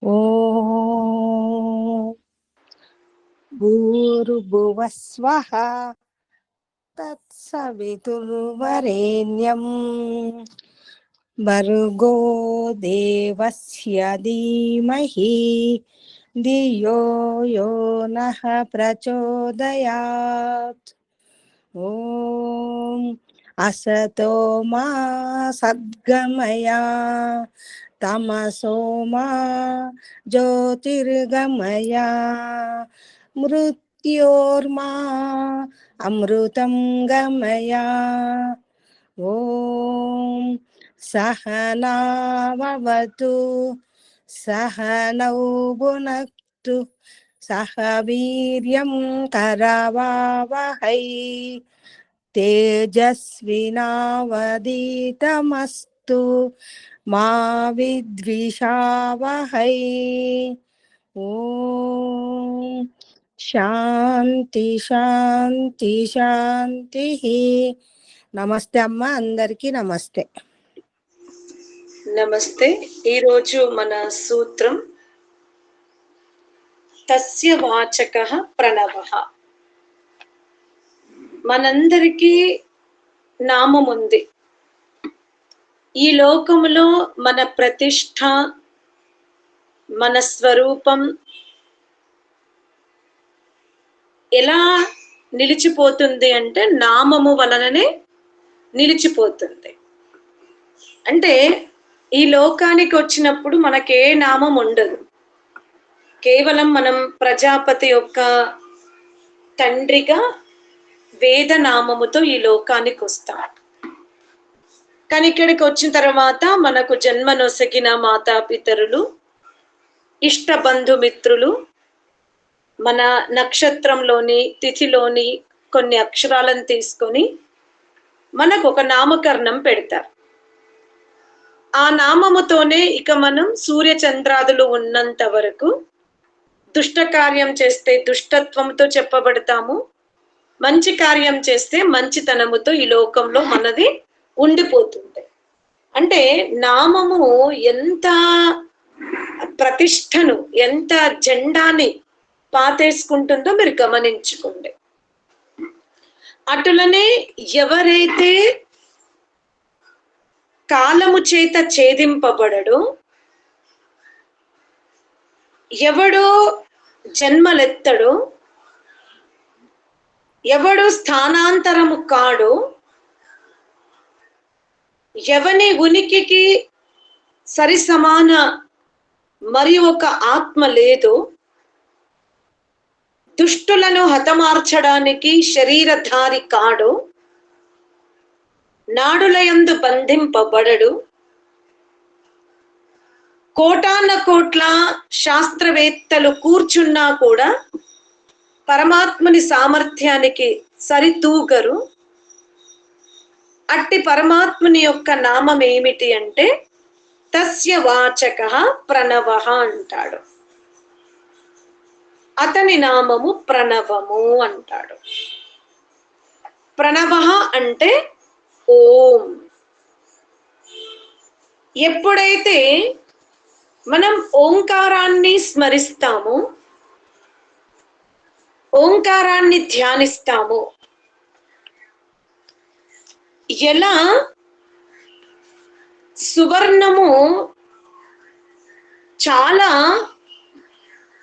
ఓం భూర్భువస్వః తత్సవితుర్వరేణ్యం భర్గో దేవస్య ధీమహి ధియో యో నః ప్రచోదయాత్. ఓం అసతో మా సద్గమయ తమసో మా జ్యోతిర్గమయ మృత్యోర్మా అమృతం గమయ. ఓం సహనావతు సహనౌ భునక్తు సహ వీర్యం కరవావహై తేజస్వినావధీతమస్తు మా విద్విషావహై. ఓం శాంతి శాంతి శాంతి. నమస్తే అమ్మ, అందరికీ నమస్తే. నమస్తే. ఈరోజు మన సూత్రం తస్య వాచకః ప్రణవః. మనందరికీ నామం ఉంది. ఈ లోకములో మన ప్రతిష్ట, మన స్వరూపం ఎలా నిలిచిపోతుంది అంటే నామము వలననే నిలిచిపోతుంది. అంటే ఈ లోకానికి వచ్చినప్పుడు మనకే నామం ఉండదు. కేవలం మనం ప్రజాపతి యొక్క తండ్రిగా వేద నామముతో ఈ లోకానికి వస్తాం. కానీ ఇక్కడికి వచ్చిన తర్వాత మనకు జన్మనొసగిన మాతాపితరులు, ఇష్ట బంధుమిత్రులు మన నక్షత్రంలోని తిథిలోని కొన్ని అక్షరాలను తీసుకొని మనకు ఒక నామకరణం పెడతారు. ఆ నామముతోనే ఇక మనం సూర్యచంద్రాదులు ఉన్నంత వరకు దుష్ట కార్యం చేస్తే దుష్టత్వంతో చెప్పబడతాము, మంచి కార్యం చేస్తే మంచితనముతో ఈ లోకంలో మనది ఉండిపోతుంది. అంటే నామము ఎంత ప్రతిష్టను, ఎంత జెండాని పాతేసుకుంటుందో మీరు గమనించుకోండి. అటులనే ఎవరైతే కాలము చేత ఛేదింపబడడు, ఎవడో జన్మలెత్తడు, ఎవడు స్థానాంతరము కాడు, ఎవని ఉనికికి సరి సమాన మరి ఒక ఆత్మ లేదు, దుష్టులను హతమార్చడానికి శరీరధారి కాడు, నాడులయందు బంధింపబడడు, కోటాన కోట్ల శాస్త్రవేత్తలు కూర్చున్నా కూడా పరమాత్ముని సామర్థ్యానికి సరితూగరు. అట్టి పరమాత్ముని యొక్క నామం ఏమిటి అంటే తస్య వాచకః ప్రణవః అంటాడు. అతని నామము ప్రణవము అంటాడు. ప్రణవః అంటే ఓం. ఎప్పుడైతే మనం ఓంకారాన్ని స్మరిస్తామో, ఓంకారాన్ని ధ్యానిస్తామో, ఎలా సువర్ణము చాలా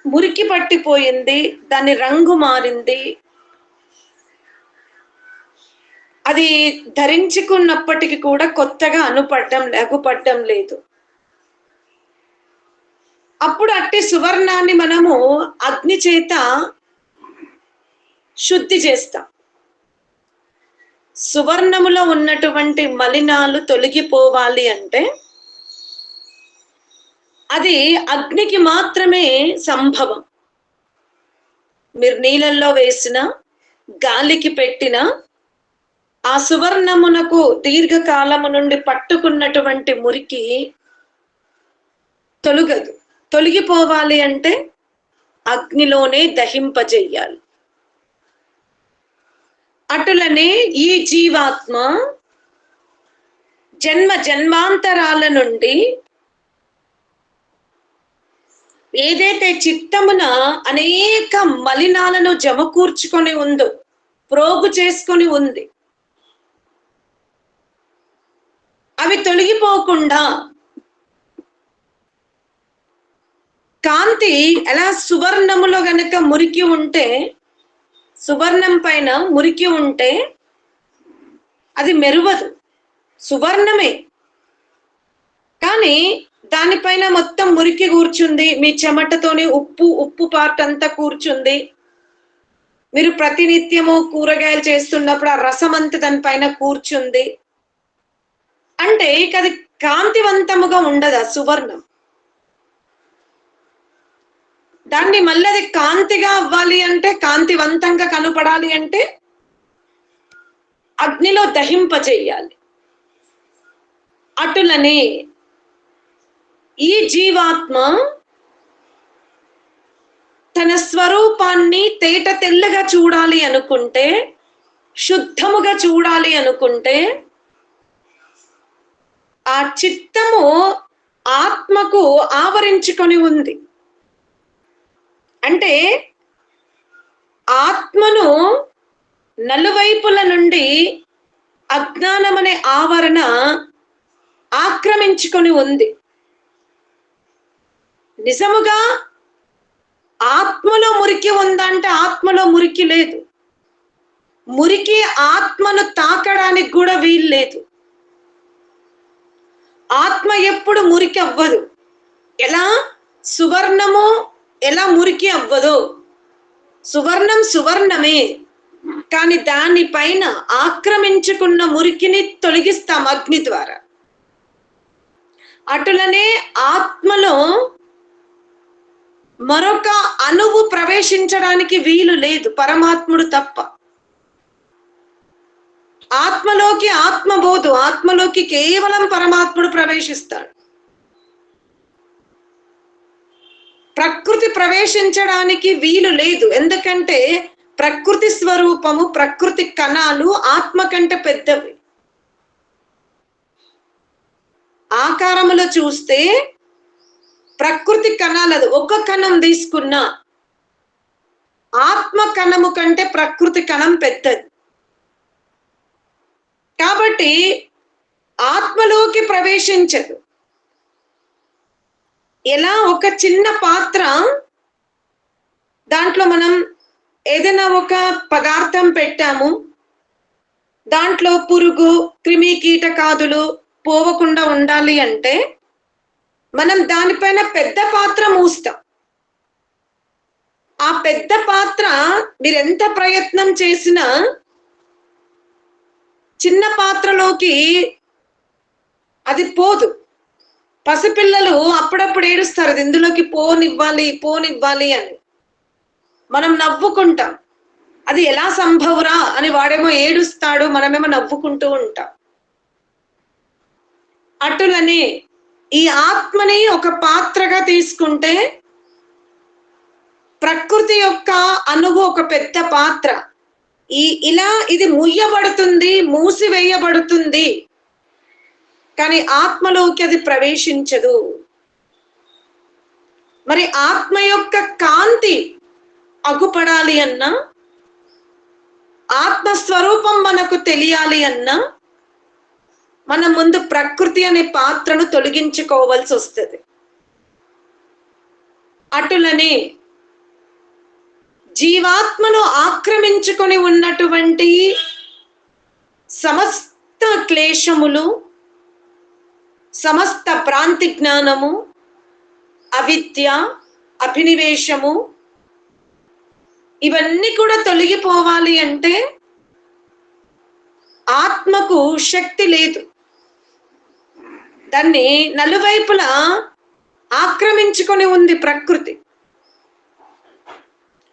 మురికి పట్టిపోయింది, దాని రంగు మారింది, అది ధరించుకున్నప్పటికీ కూడా కొత్తగా అగుపడ్డం లేదు. అప్పుడు అట్టి సువర్ణాన్ని మనము అగ్ని చేత శుద్ధి చేస్తాం. సువర్ణములో ఉన్నటువంటి మలినాలు తొలగిపోవాలి అంటే అది అగ్నికి మాత్రమే సంభవం. మీరు నీళ్ళల్లో వేసిన, గాలికి పెట్టిన ఆ సువర్ణమునకు దీర్ఘకాలము నుండి పట్టుకున్నటువంటి మురికి తొలగదు. తొలగిపోవాలి అంటే అగ్నిలోనే దహింపజేయాలి. అటులనే ఈ జీవాత్మ జన్మ జన్మాంతరాల నుండి ఏదైతే చిత్తమున అనేక మలినాలను జమకూర్చుకొని ఉందో, ప్రోగు చేసుకొని ఉంది, అవి తొలగిపోకుండా కాంతి ఎలా సువర్ణములో గనక మురికి ఉంటే, సువర్ణం పైన మురికి ఉంటే అది మెరువదు, సువర్ణమే, కానీ దానిపైన మొత్తం మురికి కూర్చుంది, మీ చెమటతోని ఉప్పు పార్ట్ అంతా కూర్చుంది, మీరు ప్రతినిత్యము కూరగాయలు చేస్తున్నప్పుడు ఆ రసం అంతా దానిపైన కూర్చుంది అంటే ఇక అది కాంతివంతముగా ఉండదు. సువర్ణం దాన్ని మళ్ళీ అది కాంతిగా అవ్వాలి అంటే, కాంతివంతంగా కనపడాలి అంటే అగ్నిలో దహింపజేయాలి. అటులనే ఈ జీవాత్మ తన స్వరూపాన్ని తేట తెల్లగా చూడాలి అనుకుంటే, శుద్ధముగా చూడాలి అనుకుంటే, ఆ చిత్తము ఆత్మకు ఆవరించుకొని ఉంది. అంటే ఆత్మను నలువైపుల నుండి అజ్ఞానం అనే ఆవరణ ఆక్రమించుకొని ఉంది. నిజముగా ఆత్మలో మురికి ఉందంటే ఆత్మలో మురికి లేదు. మురికి ఆత్మను తాకడానికి కూడా వీలు లేదు. ఆత్మ ఎప్పుడు మురికి అవ్వదు. ఎలా సువర్ణము ఎలా మురికి అవ్వదో, సువర్ణం సువర్ణమే, కానీ దానిపైన ఆక్రమించుకున్న మురికిని తొలగిస్తాం అగ్ని ద్వారా. అటులనే ఆత్మలో మరొక అణువు ప్రవేశించడానికి వీలు లేదు, పరమాత్ముడు తప్ప. ఆత్మలోకి ఆత్మ బోధు, ఆత్మలోకి కేవలం పరమాత్ముడు ప్రవేశిస్తాడు. ప్రకృతి ప్రవేశించడానికి వీలు లేదు. ఎందుకంటే ప్రకృతి స్వరూపము, ప్రకృతి కణాలు ఆత్మ కంటే పెద్దవి. ఆకారములో చూస్తే ప్రకృతి కణాలది ఒక కణం తీసుకున్న ఆత్మ కణము కంటే ప్రకృతి కణం పెద్దది. కాబట్టి ఆత్మలోకి ప్రవేశించదు. ఎలా ఒక చిన్న పాత్ర, దాంట్లో మనం ఏదైనా ఒక పదార్థం పెట్టాము, దాంట్లో పురుగు, క్రిమి, కీటకాదులు పోవకుండా ఉండాలి అంటే మనం దానిపైన పెద్ద పాత్ర మూస్తాం. ఆ పెద్ద పాత్ర మీరు ఎంత ప్రయత్నం చేసినా చిన్న పాత్రలోకి అది పోదు. పసిపిల్లలు అప్పుడప్పుడు ఏడుస్తారు, అది ఇందులోకి పోనివ్వాలి అని. మనం నవ్వుకుంటాం, అది ఎలా సంభవరా అని వాడేమో ఏడుస్తాడు, మనమేమో నవ్వుకుంటూ ఉంటాం. అటులనే ఈ ఆత్మని ఒక పాత్రగా తీసుకుంటే ప్రకృతి యొక్క అణువు ఒక పెద్ద పాత్ర. ఇలా ఇది ముయ్యబడుతుంది, మూసివేయబడుతుంది, కానీ ఆత్మలోకి అది ప్రవేశించదు. మరి ఆత్మ యొక్క కాంతి అగుపడాలి అన్నా, ఆత్మస్వరూపం మనకు తెలియాలి అన్నా, మన ముందు ప్రకృతి అనే పాత్రను తొలగించుకోవాల్సి వస్తుంది. అటులనే జీవాత్మను ఆక్రమించుకొని ఉన్నటువంటి సమస్త క్లేశములు, సమస్త భ్రాంతి జ్ఞానము, అవిద్య, అభినివేశము, ఇవన్నీ కూడా తొలగిపోవాలి అంటే ఆత్మకు శక్తి లేదు. దాన్ని నలువైపులా ఆక్రమించుకొని ఉంది ప్రకృతి.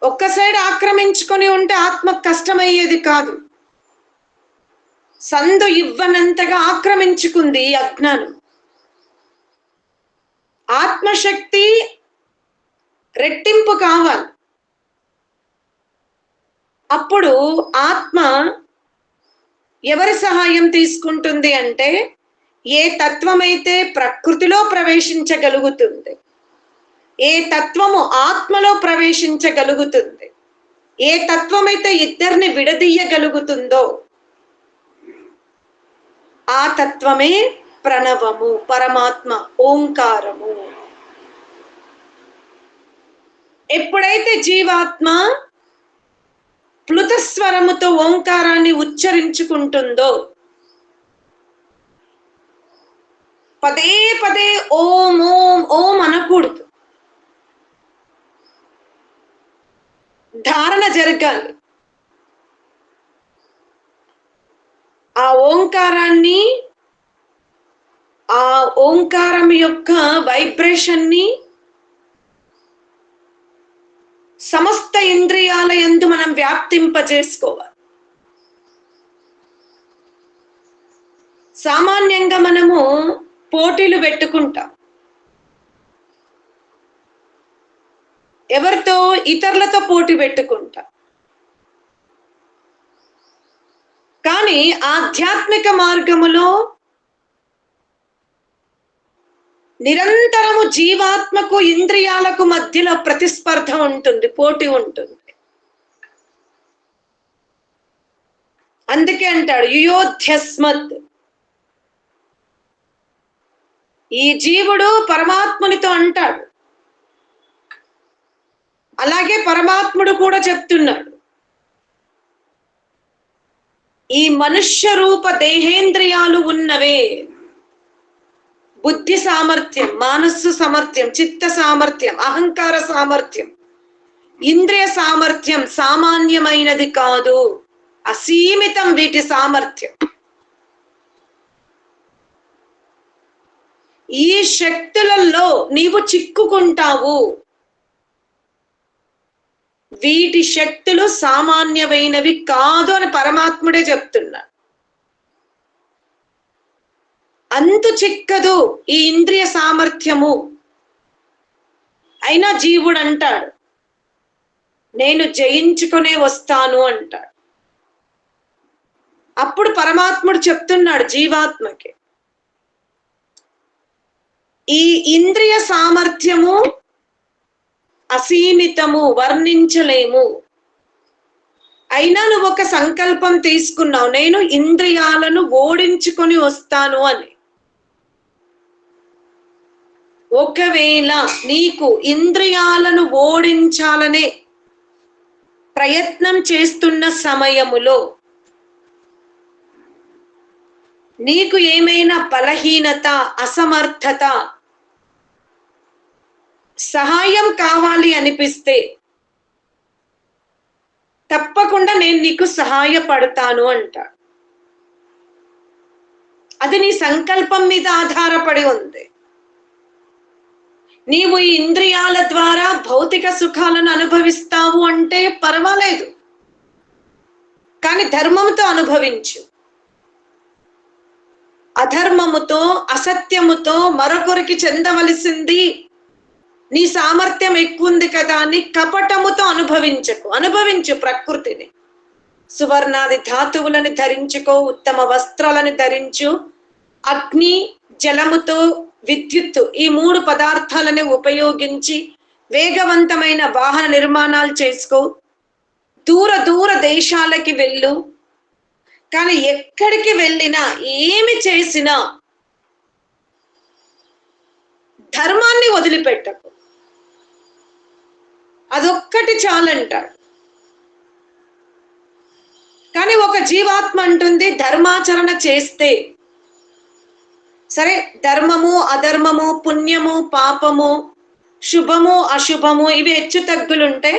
ఒక్క సైడ్ ఆక్రమించుకొని ఉంటే ఆత్మకు కష్టమయ్యేది కాదు. సందు ఇవ్వనంతగా ఆక్రమించుకుంది ఈ అజ్ఞానం. ఆత్మశక్తి రెట్టింపు కావాలి. అప్పుడు ఆత్మ ఎవరి సహాయం తీసుకుంటుంది అంటే, ఏ తత్వమైతే ప్రకృతిలో ప్రవేశించగలుగుతుంది, ఏ తత్వము ఆత్మలో ప్రవేశించగలుగుతుంది, ఏ తత్వమైతే ఇద్దరిని విడదీయగలుగుతుందో ఆ తత్వమే ప్రణవము, పరమాత్మ, ఓంకారము. ఎప్పుడైతే జీవాత్మ ప్లుతస్వరముతో ఓంకారాన్ని ఉచ్చరించుకుంటుందో, పదే పదే ఓం ఓం ఓం అనకూడదు, ధారణ జరగాలి. ఆ ఓంకారాన్ని, ఆ ఓంకారం యొక్క వైబ్రేషన్ ని సమస్త ఇంద్రియాల యందు మనం వ్యాప్తింపజేసుకోవాలి. సామాన్యంగా మనము పోటీలు పెట్టుకుంటాం, ఎవరితో? ఇతరులతో పోటీ పెట్టుకుంటాం. కానీ ఆధ్యాత్మిక మార్గములో నిరంతరము జీవాత్మకు ఇంద్రియాలకు మధ్యలో ప్రతిస్పర్ధ ఉంటుంది, పోటీ ఉంటుంది. అందుకే అంటాడు యుయోధ్యస్మత్. ఈ జీవుడు పరమాత్మునితో అంటాడు, అలాగే పరమాత్ముడు కూడా చెప్తున్నాడు, ఈ మనుష్య రూప దేహేంద్రియాలు ఉన్నవే, బుద్ధి సామర్థ్యం, మానస్సు సామర్థ్యం, చిత్త సామర్థ్యం, అహంకార సామర్థ్యం, ఇంద్రియ సామర్థ్యం సామాన్యమైనది కాదు, అసీమితం వీటి సామర్థ్యం. ఈ శక్తులలో నీవు చిక్కుకుంటావు. వీటి శక్తులు సామాన్యమైనవి కాదు అని పరమాత్ముడే చెప్తున్నాడు. అంతు చిక్కదు ఈ ఇంద్రియ సామర్థ్యము. అయినా జీవుడు అంటాడు, నేను జయించుకునే వస్తాను అంటాడు. అప్పుడు పరమాత్ముడు చెప్తున్నాడు జీవాత్మకి, ఈ ఇంద్రియ సామర్థ్యము అసీమితము, వర్ణించలేము. అయినా నువ్వు ఒక సంకల్పం తీసుకున్నావు, నేను ఇంద్రియాలను ఓడించుకొని వస్తాను అని. ఒకవేళ నీకు ఇంద్రియాలను ఓడించాలనే ప్రయత్నం చేస్తున్న సమయములో నీకు ఏమైనా బలహీనత, అసమర్థత, సహాయం కావాలి అనిపిస్తే తప్పకుండా నేను నీకు సహాయపడతాను అంట. అది నీ సంకల్పం మీద ఆధారపడి ఉంది. నీవు ఈ ఇంద్రియాల ద్వారా భౌతిక సుఖాలను అనుభవిస్తావు అంటే పర్వాలేదు, కానీ ధర్మముతో అనుభవించు. అధర్మముతో, అసత్యముతో, మరొకరికి చెందవలసింది నీ సామర్థ్యం ఎక్కువ ఉంది కదా అని కపటముతో అనుభవించు ప్రకృతిని. సువర్ణాది ధాతువులని ధరించుకో, ఉత్తమ వస్త్రాలను ధరించు, అగ్ని, జలముతో, విద్యుత్తు ఈ 3 పదార్థాలని ఉపయోగించి వేగవంతమైన వాహన నిర్మాణాలు చేసుకో, దూర దేశాలకి వెళ్ళు. కానీ ఎక్కడికి వెళ్ళినా, ఏమి చేసినా ధర్మాన్ని వదిలిపెట్టకు, అదొక్కటి చాలంటాడు. కానీ ఒక జీవాత్మ అంటుంది, ధర్మాచరణ చేస్తే సరే, ధర్మము అధర్మము, పుణ్యము పాపము, శుభము అశుభము ఇవి హెచ్చు తగ్గులుంటే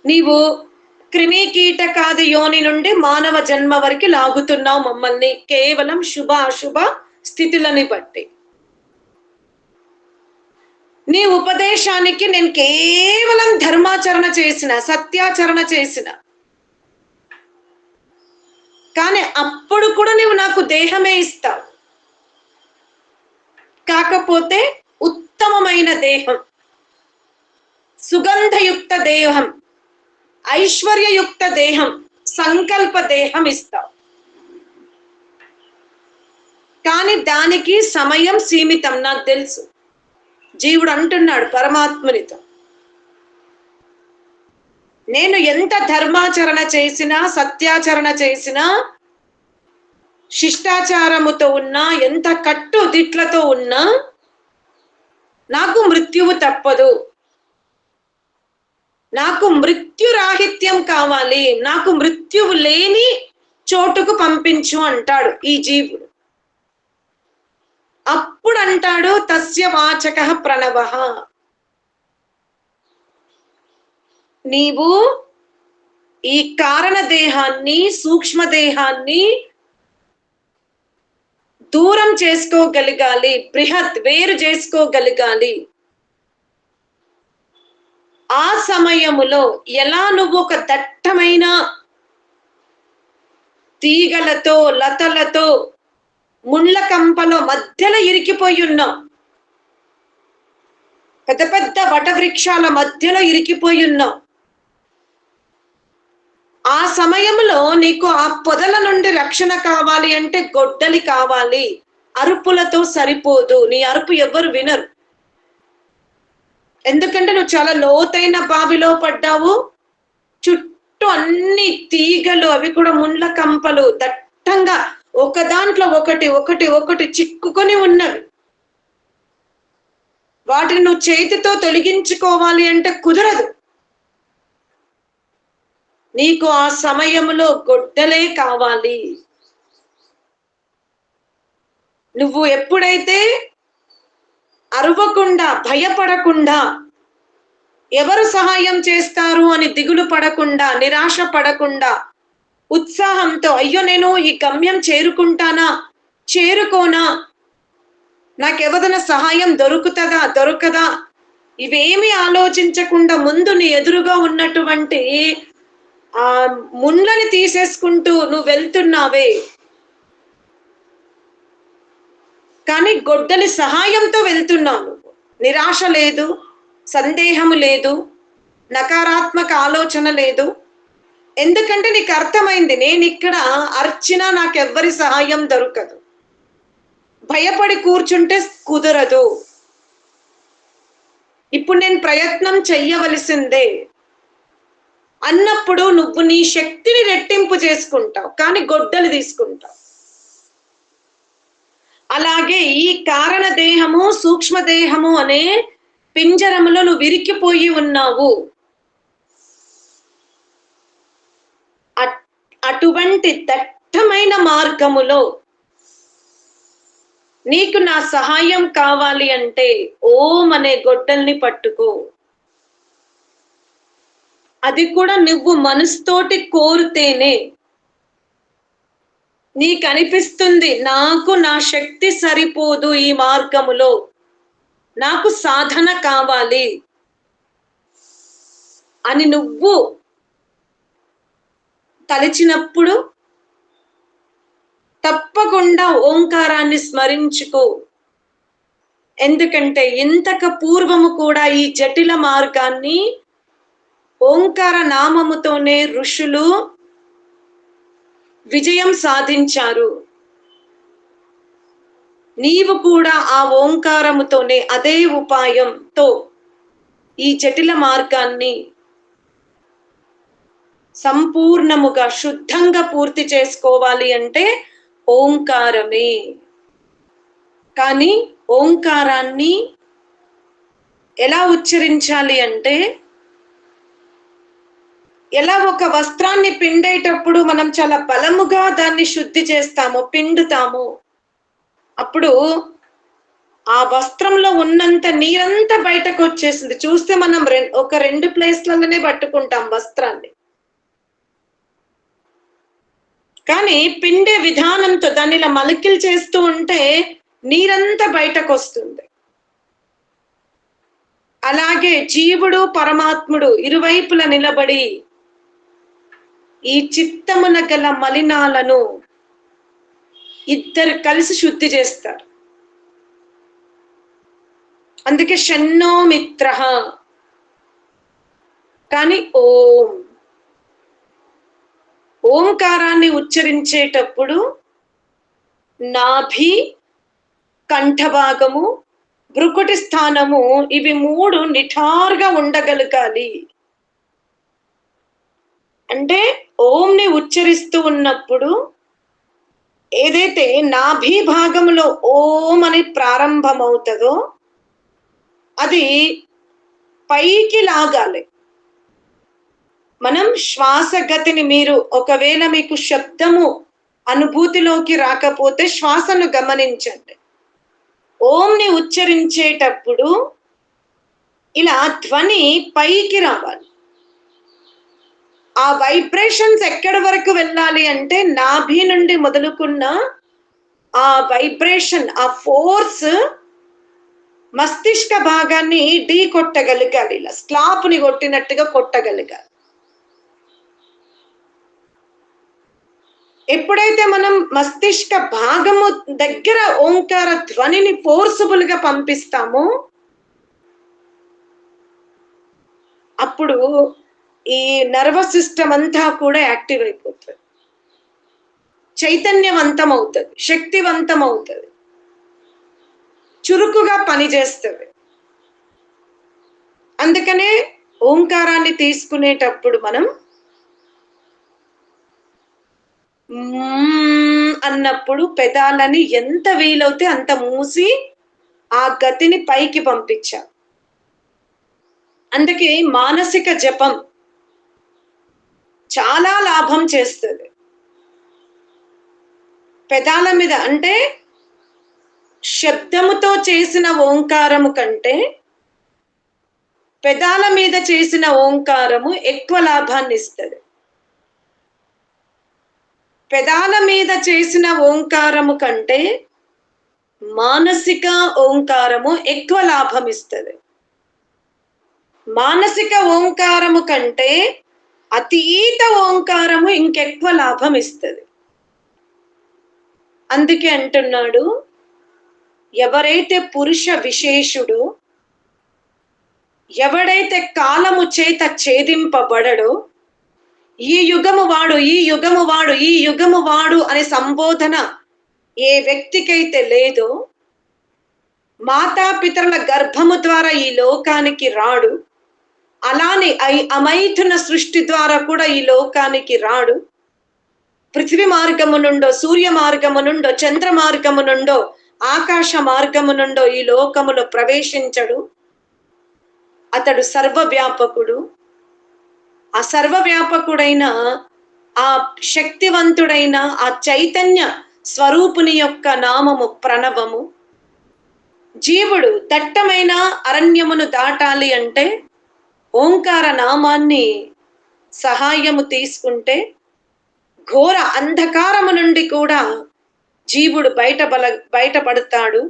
నీవు క్రిమి కీటకాది యోని నుండి మానవ జన్మ వరకు లాగుతున్నావు మమ్మల్ని, కేవలం శుభ అశుభ స్థితులని బట్టి. నీ ఉపదేశానికి నేను కేవలం ధర్మాచరణ చేసిన, సత్యాచరణ చేసిన, కానీ అప్పుడు కూడా నీవు నాకు దేహమే ఇస్తావు. కాకపోతే ఉత్తమమైన దేహం, సుగంధయుక్త దేహం, ఐశ్వర్యయుక్త దేహం, సంకల్ప దేహం ఇస్తావు. కానీ దానికి సమయం సీమితం, నాకు తెలుసు. జీవుడు అంటున్నాడు పరమాత్మునితో, నేను ఎంత ధర్మాచరణ చేసినా, సత్యాచరణ చేసినా, శిష్టాచారముతో ఉన్నా, ఎంత కట్టుదిట్లతో ఉన్నా నాకు మృత్యువు తప్పదు. నాకు మృత్యురాహిత్యం కావాలి, నాకు మృత్యువు లేని చోటుకు పంపించు అంటాడు ఈ జీవుడు. అప్పుడు అంటాడు తస్య వాచక ప్రణవః, నీవు ఈ కారణ దేహాన్ని, సూక్ష్మ దేహాన్ని దూరం చేసుకోగలగాలి, బృహత్ వేరు చేసుకోగలగాలి. ఆ సమయములో ఎలా నువ్వు ఒక దట్టమైన తీగలతో, లతలతో, ముళ్ళ కంపలో మధ్యలో ఇరికిపోయి ఉన్నావు, పెద్ద పెద్ద వటవృక్షాల మధ్యలో ఇరికిపోయి ఉన్నావు. ఆ సమయంలో నీకు ఆ పొదల నుండి రక్షణ కావాలి అంటే గొడ్డలి కావాలి. అరుపులతో సరిపోదు, నీ అరుపు ఎవ్వరు వినరు. ఎందుకంటే నువ్వు చాలా లోతైన బావిలో పడ్డావు, చుట్టూ అన్ని తీగలు, అవి కూడా ముళ్ళ కంపలు దట్టంగా ఒక దాంట్లో ఒకటి ఒకటి ఒకటి చిక్కుకొని ఉన్నవి. వాటిని నువ్వు చేతితో తొలగించుకోవాలి అంటే కుదరదు. నీకు ఆ సమయంలో గొడ్డలే కావాలి. నువ్వు ఎప్పుడైతే అరవకుండా, భయపడకుండా, ఎవరు సహాయం చేస్తారు అని దిగులు పడకుండా, నిరాశ పడకుండా, ఉత్సాహంతో అయ్యో నేను ఈ గమ్యం చేరుకుంటానా, చేరుకోనా, నాకెవరైనా సహాయం దొరుకుతుందా, దొరకదా, ఇవేమి ఆలోచించకుండా ముందు నీ ఎదురుగా ఉన్నటువంటి ఆ ముళ్ళని తీసేసుకుంటూ నువ్వు వెళ్తున్నావే, కానీ గొడ్డలి సహాయంతో వెళ్తున్నావు. నిరాశ లేదు, సందేహము లేదు, నకారాత్మక ఆలోచన లేదు. ఎందుకంటే నీకు అర్థమైంది, నేను ఇక్కడ అర్చినా నాకెవ్వరి సహాయం దొరకదు, భయపడి కూర్చుంటే కుదరదు, ఇప్పుడు నేను ప్రయత్నం చెయ్యవలసిందే అన్నప్పుడు నువ్వు నీ శక్తిని రెట్టింపు చేసుకుంటావు, కానీ గొడ్డలి తీసుకుంటావు. అలాగే ఈ కారణ దేహము, సూక్ష్మదేహము అనే పింజరములో నువ్వు విరికిపోయి ఉన్నావు. అటువంటి దట్టమైన మార్గములో నీకు నా సహాయం కావాలి అంటే ఓం అనే గొడ్డల్ని పట్టుకో. అది కూడా నువ్వు మనసుతోటి కోరితేనే. నీకు అనిపిస్తుంది నాకు నా శక్తి సరిపోదు ఈ మార్గములో, నాకు సాధన కావాలి అని నువ్వు తలచినప్పుడు తప్పకుండా ఓంకారాన్ని స్మరించుకో. ఎందుకంటే ఇంతకు పూర్వము కూడా ఈ జటిల మార్గాన్ని ఓంకార నామముతోనే ఋషులు విజయం సాధించారు. నీవు కూడా ఆ ఓంకారముతోనే, అదే ఉపాయంతో ఈ జటిల మార్గాన్ని సంపూర్ణముగా శుద్ధంగా పూర్తి చేసుకోవాలి అంటే ఓంకారమే. కానీ ఓంకారాన్ని ఎలా ఉచ్చరించాలి అంటే, ఎలా ఒక వస్త్రాన్ని పిండేటప్పుడు మనం చాలా బలముగా దాన్ని శుద్ధి చేస్తాము, పిండుతాము, అప్పుడు ఆ వస్త్రంలో ఉన్నంత నీరంతా బయటకు వచ్చేసింది. చూస్తే మనం ఒక 2 ప్లేస్లలోనే పట్టుకుంటాం వస్త్రాన్ని. కానీ పిండే విధానంతో దాన్ని ఇలా మలికిలు చేస్తూ ఉంటే నీరంతా బయటకు వస్తుంది. అలాగే జీవుడు పరమాత్ముడు ఇరువైపులా నిలబడి ఈ చిత్తమున గల మలినాలను ఇద్దరు కలిసి శుద్ధి చేస్తారు. అందుకే షన్నో మిత్ర. కానీ ఓంకారాన్ని ఉచ్చరించేటప్పుడు నాభి, కంఠభాగము, భృకుటి స్థానము, ఇవి 3 నిఠారుగా ఉండగలగాలి. అంటే ఓంని ఉచ్చరిస్తూ ఉన్నప్పుడు ఏదైతే నాభి భాగంలో ఓం అని ప్రారంభమవుతుందో అది పైకి లాగాలి. మనం శ్వాస గతిని, మీరు ఒకవేళ మీకు శబ్దము అనుభూతిలోకి రాకపోతే శ్వాసను గమనించండి. ఓంని ఉచ్చరించేటప్పుడు ఇలా ధ్వని పైకి రావాలి. ఆ వైబ్రేషన్స్ ఎక్కడి వరకు వెళ్ళాలి అంటే నాభి నుండి మొదలుకున్న ఆ వైబ్రేషన్, ఆ ఫోర్స్ మస్తిష్క భాగాన్ని ఢీ కొట్టగలగాలి. ఇలా స్లాప్ని కొట్టినట్టుగా కొట్టగలగాలి. ఎప్పుడైతే మనం మస్తిష్క భాగము దగ్గర ఓంకార ధ్వనిని ఫోర్సుబుల్ గా పంపిస్తామో అప్పుడు ఈ నర్వస్ సిస్టమ్ అంతా కూడా యాక్టివ్ అయిపోతుంది, చైతన్యవంతం అవుతుంది, శక్తివంతం అవుతుంది, చురుకుగా పనిచేస్తుంది. అందుకనే ఓంకారాన్ని తీసుకునేటప్పుడు మనం అన్నప్పుడు పెదాలని ఎంత వీలవుతే అంత మూసి ఆ గతిని పైకి పంపించాం. అందుకే మానసిక జపం చాలా లాభం చేస్తుంది. పెదాల మీద అంటే శబ్దముతో చేసిన ఓంకారము కంటే పెదాల మీద చేసిన ఓంకారము ఎక్కువ లాభాన్ని ఇస్తుంది. పెదాల మీద చేసిన ఓంకారము కంటే మానసిక ఓంకారము ఎక్కువ లాభం ఇస్తుంది. మానసిక ఓంకారము కంటే అతీత ఓంకారము ఇంకెక్కువ లాభం ఇస్తుంది. అందుకే అంటున్నాడు, ఎవరైతే పురుష విశేషుడు, ఎవడైతే కాలము చేత ఛేదింపబడడో, ఈ యుగము వాడు, ఈ యుగము వాడు, ఈ యుగము వాడు అనే సంబోధన ఏ వ్యక్తికైతే లేదో, మాతాపితరుల గర్భము ద్వారా ఈ లోకానికి రాడు, అలానే అమైథున సృష్టి ద్వారా కూడా ఈ లోకానికి రాడు, పృథ్వీ మార్గము నుండో, సూర్య మార్గము నుండో, చంద్ర మార్గము నుండో, ఆకాశ మార్గము నుండో ఈ లోకములో ప్రవేశించడు. అతడు సర్వవ్యాపకుడు. ఆ సర్వవ్యాపకుడైన ఆ శక్తివంతుడైన ఆ చైతన్య స్వరూపుని యొక్క నామము ప్రణవము. జీవుడు దట్టమైన అరణ్యమును దాటాలి అంటే ఓంకార నామాన్ని సహాయము తీసుకుంటే ఘోర అంధకారము నుండి కూడా జీవుడు బయటపడతాడు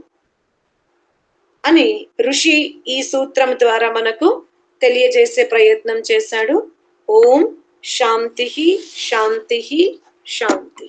అని ఋషి ఈ సూత్రం ద్వారా మనకు తెలియజేసే ప్రయత్నం చేశాడు. ఓం శాంతి శాంతి శాంతి.